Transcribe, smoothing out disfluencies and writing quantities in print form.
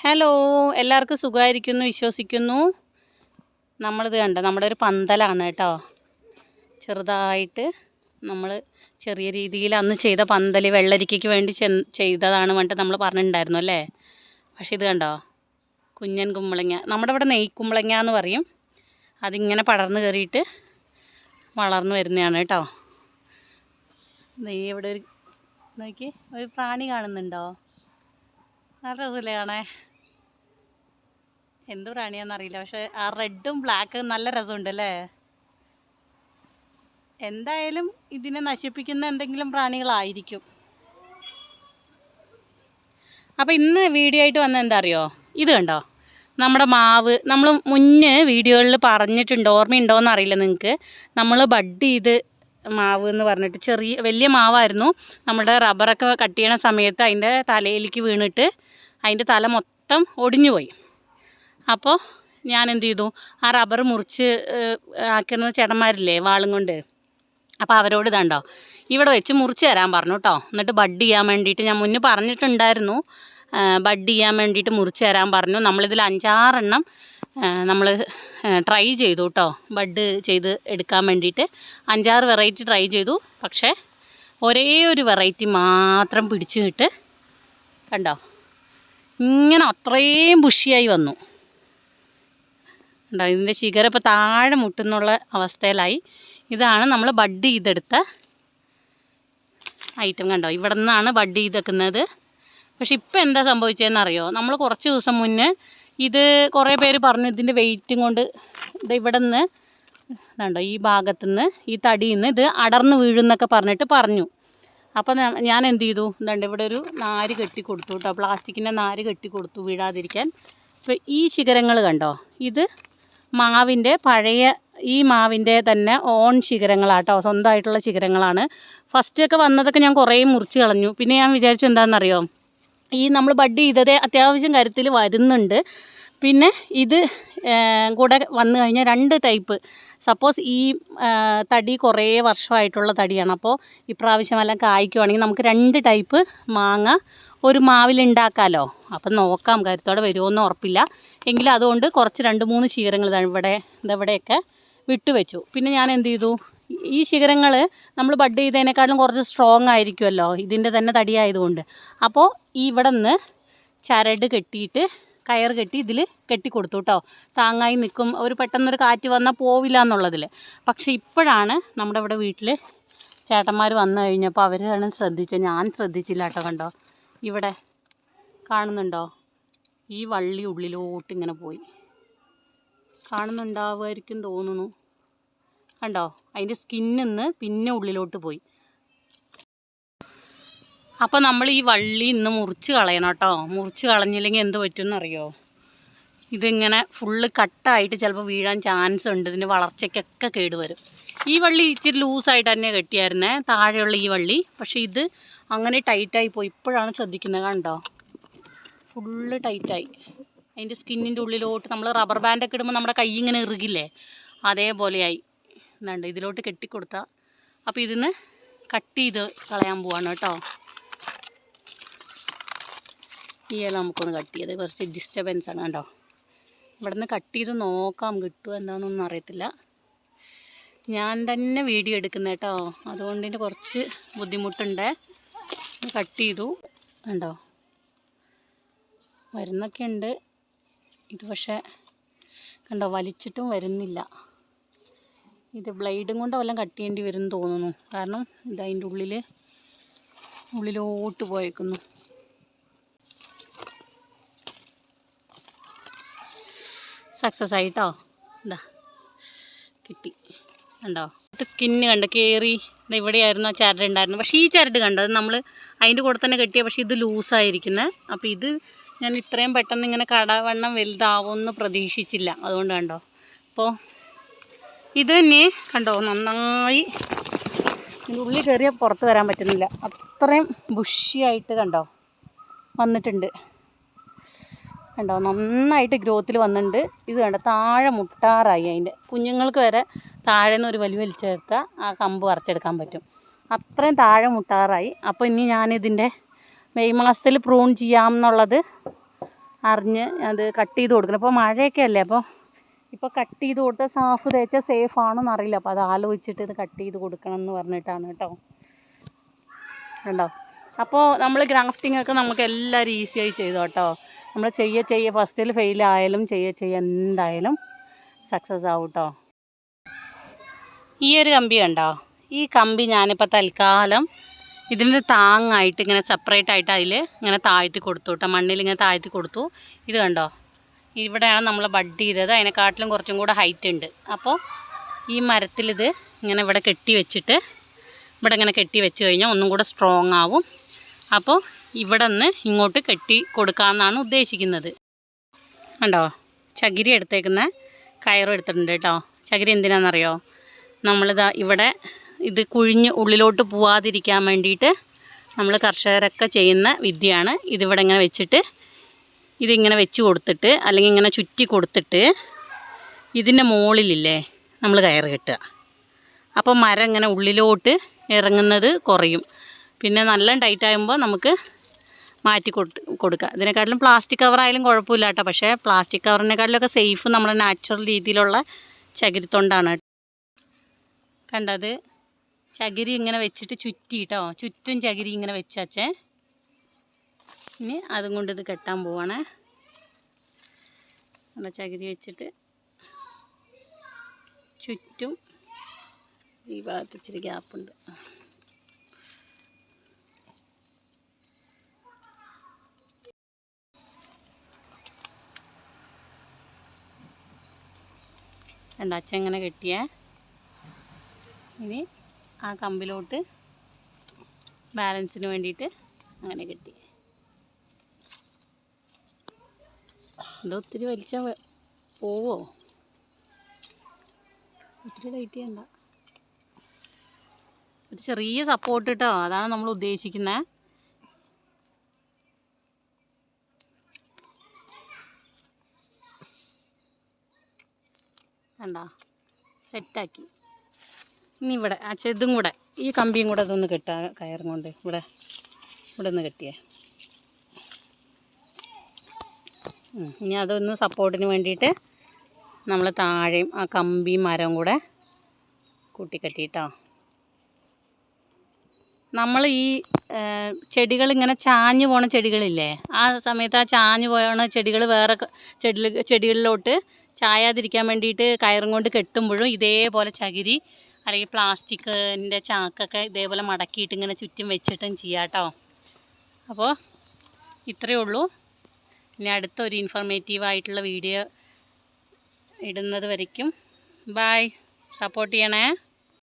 Hello, എല്ലാവർക്കും സുഖമായിരിക്കുന്നു വിശ്വസിക്കുന്നു. നമ്മളിത് കണ്ടോ, നമ്മുടെ ഒരു പന്തലാണ് കേട്ടോ. ചെറുതായിട്ട് നമ്മൾ ചെറിയ രീതിയിൽ അന്ന് ചെയ്ത പന്തൽ വെള്ളരിക്കയ്ക്ക് വേണ്ടി ചെയ്തതാണ് പറഞ്ഞിട്ട് നമ്മൾ പറഞ്ഞിട്ടുണ്ടായിരുന്നു അല്ലേ. പക്ഷെ ഇത് കണ്ടോ, കുഞ്ഞൻ കുമ്പളങ്ങ, നമ്മുടെ ഇവിടെ നെയ്ക്കുമ്പളങ്ങ എന്ന് പറയും. അതിങ്ങനെ പടർന്ന് കയറിയിട്ട് വളർന്നു വരുന്നതാണ് കേട്ടോ. നെയ്യ് ഇവിടെ നോക്കി ഒരു പ്രാണി കാണുന്നുണ്ടോ? നല്ല രസമില്ലേ കാണേ? എന്ത് പ്രാണിയാണെന്നറിയില്ല, പക്ഷെ ആ റെഡും ബ്ലാക്കും നല്ല രസമുണ്ട് അല്ലേ. എന്തായാലും ഇതിനെ നശിപ്പിക്കുന്ന എന്തെങ്കിലും പ്രാണികളായിരിക്കും. അപ്പോൾ ഇന്ന് വീഡിയോ ആയിട്ട് വന്നത് എന്താ അറിയോ, ഇത് കണ്ടോ, നമ്മുടെ മാവ് നമ്മൾ മുന്നേ വീഡിയോകളിൽ പറഞ്ഞിട്ടുണ്ട്, ഓർമ്മയുണ്ടോയെന്ന് അറിയില്ല നിങ്ങൾക്ക്. നമ്മൾ ബഡ് ചെയ്ത് മാവ് എന്ന് പറഞ്ഞിട്ട് വലിയ മാവായിരുന്നു. നമ്മുടെ റബ്ബറൊക്കെ കട്ട് ചെയ്യണ സമയത്ത് അതിൻ്റെ തലയിലേക്ക് വീണിട്ട് അതിൻ്റെ തല മൊത്തം ഒടിഞ്ഞു പോയി. അപ്പോൾ ഞാൻ എന്ത് ചെയ്തു, ആ റബ്ബർ മുറിച്ച് ആക്കുന്ന ചേട്ടന്മാരില്ലേ വാളും കൊണ്ട്, അപ്പോൾ അവരോട് ഇതുണ്ടോ ഇവിടെ വെച്ച് മുറിച്ച് തരാൻ പറഞ്ഞു കേട്ടോ. എന്നിട്ട് ബഡ് ചെയ്യാൻ വേണ്ടിയിട്ട് ഞാൻ മുന്നേ പറഞ്ഞിട്ടുണ്ടായിരുന്നു, ബഡ് ചെയ്യാൻ വേണ്ടിയിട്ട് മുറിച്ച് തരാൻ പറഞ്ഞു. നമ്മളിതിൽ 5-6 എണ്ണം നമ്മൾ ട്രൈ ചെയ്തു കേട്ടോ, ബഡ് ചെയ്ത് എടുക്കാൻ വേണ്ടിയിട്ട് 5-6 വെറൈറ്റി ട്രൈ ചെയ്തു. പക്ഷേ ഒരേ ഒരു വെറൈറ്റി മാത്രം പിടിച്ചിട്ട് കണ്ടോ, ഇങ്ങനെ അത്രയും ബുഷിയായി വന്നു. ഉണ്ടോ, ഇതിൻ്റെ ശിഖരം ഇപ്പോൾ താഴെ മുട്ടുന്നുള്ള അവസ്ഥയിലായി. ഇതാണ് നമ്മൾ ബഡ് ചെയ്തെടുത്ത ഐറ്റം. കണ്ടോ, ഇവിടെ നിന്നാണ് ബഡ് ചെയ്തെക്കുന്നത്. പക്ഷെ ഇപ്പോൾ എന്താ സംഭവിച്ചതെന്നറിയോ, നമ്മൾ കുറച്ച് ദിവസം മുന്നേ ഇത് കുറേ പേര് പറഞ്ഞു ഇതിൻ്റെ വെയിറ്റും കൊണ്ട് ഇത് ഇവിടെ നിന്ന് ഇതുണ്ടോ, ഈ ഭാഗത്തുനിന്ന് ഈ തടിയിൽ നിന്ന് ഇത് അടർന്ന് വീഴുന്നൊക്കെ പറഞ്ഞിട്ട് പറഞ്ഞു. അപ്പോൾ ഞാൻ എന്ത് ചെയ്തു, ഇതുണ്ട് ഇവിടെ ഒരു നാര് കെട്ടി കൊടുത്തു കേട്ടോ, പ്ലാസ്റ്റിക്കിൻ്റെ നാര് കെട്ടി കൊടുത്തു വീഴാതിരിക്കാൻ. ഇപ്പോൾ ഈ ശിഖരങ്ങൾ കണ്ടോ, ഇത് മാവിൻ്റെ പഴയ ഈ മാവിൻ്റെ തന്നെ ഓൺ ശിഖരങ്ങളാട്ടോ, സ്വന്തമായിട്ടുള്ള ശിഖരങ്ങളാണ്. ഫസ്റ്റൊക്കെ വന്നതൊക്കെ ഞാൻ കുറേ മുറിച്ച് കളഞ്ഞു. പിന്നെ ഞാൻ വിചാരിച്ചു എന്താണെന്നറിയോ, ഈ നമ്മൾ ബഡ് ചെയ്തത് അത്യാവശ്യം കരുത്തിൽ വരുന്നുണ്ട്. പിന്നെ ഇത് കൂടെ വന്നു കഴിഞ്ഞാൽ 2 ടൈപ്പ്, സപ്പോസ് ഈ തടി കുറേ വർഷമായിട്ടുള്ള തടിയാണ്. അപ്പോൾ ഇപ്രാവശ്യം എല്ലാം കായ്ക്കുവാണെങ്കിൽ നമുക്ക് 2 ടൈപ്പ് മാങ്ങ ഒരു മാവിലുണ്ടാക്കാമല്ലോ. അപ്പം നോക്കാം, കരുത്തോടെ വരുമോയെന്ന് ഉറപ്പില്ല. എങ്കിലും അതുകൊണ്ട് കുറച്ച് 2-3 ശിഖരങ്ങൾ ഇവിടെയൊക്കെ വിട്ടുവെച്ചു. പിന്നെ ഞാൻ എന്ത് ചെയ്തു, ഈ ശിഖരങ്ങൾ നമ്മൾ ബഡ് ചെയ്തതിനേക്കാളും കുറച്ച് സ്ട്രോങ് ആയിരിക്കുമല്ലോ ഇതിൻ്റെ തന്നെ തടിയായതുകൊണ്ട്. അപ്പോൾ ഇവിടെ നിന്ന് ചരട് കെട്ടിയിട്ട് കയർ കെട്ടി ഇതിൽ കെട്ടിക്കൊടുത്തു കേട്ടോ, താങ്ങായി നിൽക്കും. ഒരു പെട്ടെന്നൊരു കാറ്റ് വന്നാൽ പോവില്ല എന്നുള്ളതിൽ. പക്ഷേ ഇപ്പോഴാണ് നമ്മുടെ ഇവിടെ വീട്ടിൽ ചേട്ടന്മാർ വന്നു കഴിഞ്ഞപ്പോൾ അവരാണ് ശ്രദ്ധിച്ചത്, ഞാൻ ശ്രദ്ധിച്ചില്ല കേട്ടോ. കണ്ടോ, ഇവിടെ കാണുന്നുണ്ടോ, ഈ വള്ളി ഉള്ളിലോട്ട് ഇങ്ങനെ പോയി, കാണുന്നുണ്ടാവുമായിരിക്കും തോന്നുന്നു. കണ്ടോ, അതിൻ്റെ സ്കിന്നിൽ നിന്ന് പിന്നെ ഉള്ളിലോട്ട് പോയി. അപ്പോൾ നമ്മൾ ഈ വള്ളി ഇന്ന് മുറിച്ച് കളയണം കേട്ടോ. മുറിച്ച് കളഞ്ഞില്ലെങ്കിൽ എന്ത് പറ്റുമെന്നറിയോ, ഇതിങ്ങനെ ഫുള്ള് കട്ടായിട്ട് ചിലപ്പോൾ വീഴാൻ ചാൻസ് ഉണ്ട്. ഇതിൻ്റെ വളർച്ചയ്ക്കൊക്കെ കേടുവരും. ഈ വള്ളി ഇച്ചിരി ലൂസായിട്ട് തന്നെ കെട്ടിയായിരുന്നേ, താഴെയുള്ള ഈ വള്ളി. പക്ഷേ ഇത് അങ്ങനെ ടൈറ്റായി പോയി. ഇപ്പോഴാണ് ശ്രദ്ധിക്കുന്നത്. കണ്ടോ, ഫുള്ള് ടൈറ്റായി. അതിൻ്റെ സ്കിന്നിൻ്റെ ഉള്ളിലോട്ട് നമ്മൾ റബ്ബർ ബാൻഡൊക്കെ ഇടുമ്പോൾ നമ്മുടെ കൈ ഇങ്ങനെ ഇറുകില്ലേ, അതേപോലെയായി. എന്താണ്ട് ഇതിലോട്ട് കെട്ടിക്കൊടുത്താൽ, അപ്പോൾ ഇതിന്ന് കട്ട് ചെയ്ത് കളയാൻ പോവാണ് കേട്ടോ. ഈ ഇല നമുക്കൊന്ന് കട്ട് ചെയ്ത്, കുറച്ച് ഡിസ്റ്റർബൻസ് ആണ് കേട്ടോ. ഇവിടെ നിന്ന് കട്ട് ചെയ്ത് നോക്കാം കിട്ടുമോ എന്താണെന്നൊന്നും അറിയത്തില്ല. ഞാൻ തന്നെ വീഡിയോ എടുക്കുന്നത് കേട്ടോ, അതുകൊണ്ട് ഇതിൻ്റെ കുറച്ച് ബുദ്ധിമുട്ടുണ്ട്. കട്ട് ചെയ്തു കണ്ടോ, വരുന്നൊക്കെ ഉണ്ട്. ഇത് പക്ഷേ കണ്ടോ, വലിച്ചിട്ടും വരുന്നില്ല. ഇത് ബ്ലേഡും കൊണ്ട് വല്ലതും കട്ട് ചെയ്യേണ്ടി വരും എന്ന് തോന്നുന്നു. കാരണം ഇത് അതിൻ്റെ ഉള്ളിലോട്ട് പോയേക്കുന്നു. സക്സസ് ആയിട്ടോ, എന്താ കിട്ടി. കണ്ടോ, സ്കിന്ന് കണ്ടോ കയറി. ഇവിടെയായിരുന്നു ആ ചരട് ഉണ്ടായിരുന്നു. പക്ഷേ ഈ ചരട് കണ്ടോ, അത് നമ്മൾ അതിൻ്റെ കൂടെ തന്നെ കെട്ടിയ, പക്ഷേ ഇത് ലൂസായിരിക്കുന്നത്. അപ്പോൾ ഇത് ഞാൻ ഇത്രയും പെട്ടെന്ന് ഇങ്ങനെ കടവണ്ണം വലുതാവുമെന്ന് പ്രതീക്ഷിച്ചില്ല. അതുകൊണ്ട് കണ്ടോ, അപ്പോൾ ഇത് തന്നെ കണ്ടോ, നന്നായി ഇതിൻ്റെ ഉള്ളിൽ കയറിയാൽ പുറത്ത് വരാൻ പറ്റുന്നില്ല, അത്രയും ബുഷിയായിട്ട് കണ്ടോ വന്നിട്ടുണ്ട്. കണ്ടോ, നന്നായിട്ട് ഗ്രോത്തിൽ വന്നിട്ടുണ്ട്. ഇത് കണ്ടോ, താഴെ മുട്ടാറായി. അതിൻ്റെ കുഞ്ഞുങ്ങൾക്ക് വരെ താഴെ നിന്ന് ഒരു വലിച്ചെടുത്താൽ ആ കമ്പ് പറിച്ചെടുക്കാൻ പറ്റും. അത്രയും താഴെ മുട്ടാറായി. അപ്പോൾ ഇനി ഞാനിതിൻ്റെ മെയ് മാസത്തിൽ പ്രൂൺ ചെയ്യാമെന്നുള്ളത് അറിഞ്ഞ് അത് കട്ട് ചെയ്ത് കൊടുക്കണം. ഇപ്പോൾ മഴയൊക്കെ അല്ലേ, അപ്പോൾ ഇപ്പോൾ കട്ട് ചെയ്ത് കൊടുത്താൽ സാഫ് തേച്ചാൽ സേഫ് ആണോന്ന് അറിയില്ല. അപ്പോൾ അത് ആലോചിച്ചിട്ട് ഇത് കട്ട് ചെയ്ത് കൊടുക്കണം എന്ന് പറഞ്ഞിട്ടാണ് കേട്ടോ. കണ്ടോ? അപ്പോൾ നമ്മൾ ഗ്രാഫ്റ്റിംഗ് ഒക്കെ നമുക്ക് എല്ലാവരും ഈസിയായി ചെയ്തു കേട്ടോ. നമ്മൾ ചെയ്യ ഫസ്റ്റിൽ ഫെയിലായാലും ചെയ്യ എന്തായാലും സക്സസ് ആവും കേട്ടോ. ഈ ഒരു കമ്പി കണ്ടോ? ഈ കമ്പി ഞാനിപ്പോൾ തൽക്കാലം ഇതിന് താങ്ങായിട്ട് ഇങ്ങനെ സെപ്പറേറ്റ് ആയിട്ട് അതിൽ ഇങ്ങനെ താഴ്ത്തി കൊടുത്തു കേട്ടോ. മണ്ണിൽ ഇങ്ങനെ താഴ്ത്തി കൊടുത്തു. ഇത് കണ്ടോ? ഇവിടെയാണ് നമ്മൾ ബഡ് ചെയ്തത്. അതിനെക്കാട്ടിലും കുറച്ചും കൂടെ ഹൈറ്റ് ഉണ്ട്. അപ്പോൾ ഈ മരത്തിലിത് ഇങ്ങനെ ഇവിടെ കെട്ടി വെച്ചിട്ട് ഇവിടെ ഇങ്ങനെ കെട്ടി വെച്ച് കഴിഞ്ഞാൽ ഒന്നും കൂടെ സ്ട്രോങ് ആവും. അപ്പോൾ ഇവിടെ നിന്ന് ഇങ്ങോട്ട് കെട്ടി കൊടുക്കാമെന്നാണ് ഉദ്ദേശിക്കുന്നത്. കണ്ടോ? ചകിരി എടുത്തേക്കുന്ന കയറും എടുത്തിട്ടുണ്ട് കേട്ടോ. ചകിരി എന്തിനാണെന്നറിയോ? നമ്മളിതാ ഇവിടെ ഇത് കുഴിഞ്ഞ് ഉള്ളിലോട്ട് പോവാതിരിക്കാൻ വേണ്ടിയിട്ട് നമ്മൾ കർഷകരൊക്കെ ചെയ്യുന്ന വിദ്യയാണ്. ഇതിവിടെ ഇങ്ങനെ വെച്ചിട്ട് ഇതിങ്ങനെ വെച്ച് കൊടുത്തിട്ട് അല്ലെങ്കിൽ ഇങ്ങനെ ചുറ്റി കൊടുത്തിട്ട് ഇതിൻ്റെ മുകളിലില്ലേ നമ്മൾ കയറ് കെട്ടുക. അപ്പോൾ മരം ഇങ്ങനെ ഉള്ളിലോട്ട് ഇറങ്ങുന്നത് കുറയും. പിന്നെ നല്ല ടൈറ്റ് ആകുമ്പോൾ നമുക്ക് മാറ്റി കൊടുക്കുക. ഇതിനെക്കാട്ടിലും പ്ലാസ്റ്റിക് കവറായാലും കുഴപ്പമില്ല കേട്ടോ. പക്ഷേ പ്ലാസ്റ്റിക് കവറിനെക്കാട്ടിലൊക്കെ സേഫ് നമ്മുടെ നാച്ചുറൽ രീതിയിലുള്ള ചകിരിത്തൊണ്ടാണ്. കണ്ടത് ചകിരി ഇങ്ങനെ വെച്ചിട്ട് ചുറ്റി കേട്ടോ. ചുറ്റും ചകിരി ഇങ്ങനെ വെച്ചേ. ഇനി അതും കൊണ്ട് ഇത് കെട്ടാൻ പോവാണ്. നമ്മുടെ ചകിരി വെച്ചിട്ട് ചുറ്റും ഈ ഭാഗത്ത് ഇച്ചിരി ഗ്യാപ്പുണ്ട്. അച്ഛൻ ഇങ്ങനെ കെട്ടിയേ. ഇനി ആ കമ്പിലോട്ട് ബാലൻസിന് വേണ്ടിയിട്ട് അങ്ങനെ കെട്ടി. ഇത് ഒത്തിരി വലിച്ചാൽ പോവോ? ഒത്തിരി ടൈറ്റ് ചെയ്യണ്ട. ഒരു ചെറിയ സപ്പോർട്ട് കേട്ടോ. അതാണ് നമ്മൾ ഉദ്ദേശിക്കുന്നത്. കണ്ടോ? സെറ്റാക്കി. ഇനി ഇവിടെ ഇതും കൂടെ ഈ കമ്പിയും കൂടെ അതൊന്ന് കെട്ടുക. കയറും കൊണ്ട് ഇവിടെ ഒന്ന് കെട്ടിയേ. ഇനി അതൊന്ന് സപ്പോർട്ടിന് വേണ്ടിയിട്ട് നമ്മൾ താഴെയും ആ കമ്പിയും മരവും കൂടെ കൂട്ടിക്കെട്ടിയിട്ടോ. നമ്മൾ ഈ ചെടികളിങ്ങനെ ചാഞ്ഞു പോണ ചെടികളില്ലേ, ആ സമയത്ത് ആ ചാഞ്ഞു പോണ ചെടികൾ വേറെ ചെടികളിലോട്ട് ചായാതിരിക്കാൻ വേണ്ടിയിട്ട് കയറും കൊണ്ട് കെട്ടുമ്പോഴും ഇതേപോലെ ചകിരി അല്ലെങ്കിൽ പ്ലാസ്റ്റിക്കിൻ്റെ ചാക്കൊക്കെ ഇതേപോലെ മടക്കിയിട്ട് ഇങ്ങനെ ചുറ്റും വെച്ചിട്ടും ചെയ്യാം കേട്ടോ. അപ്പോൾ ഇത്രയേ ഉള്ളൂ. ഇനി അടുത്തൊരു ഇൻഫോർമേറ്റീവായിട്ടുള്ള വീഡിയോ ഇടുന്നത് വരയ്ക്കും. ബായ്. സപ്പോർട്ട് ചെയ്യണേ.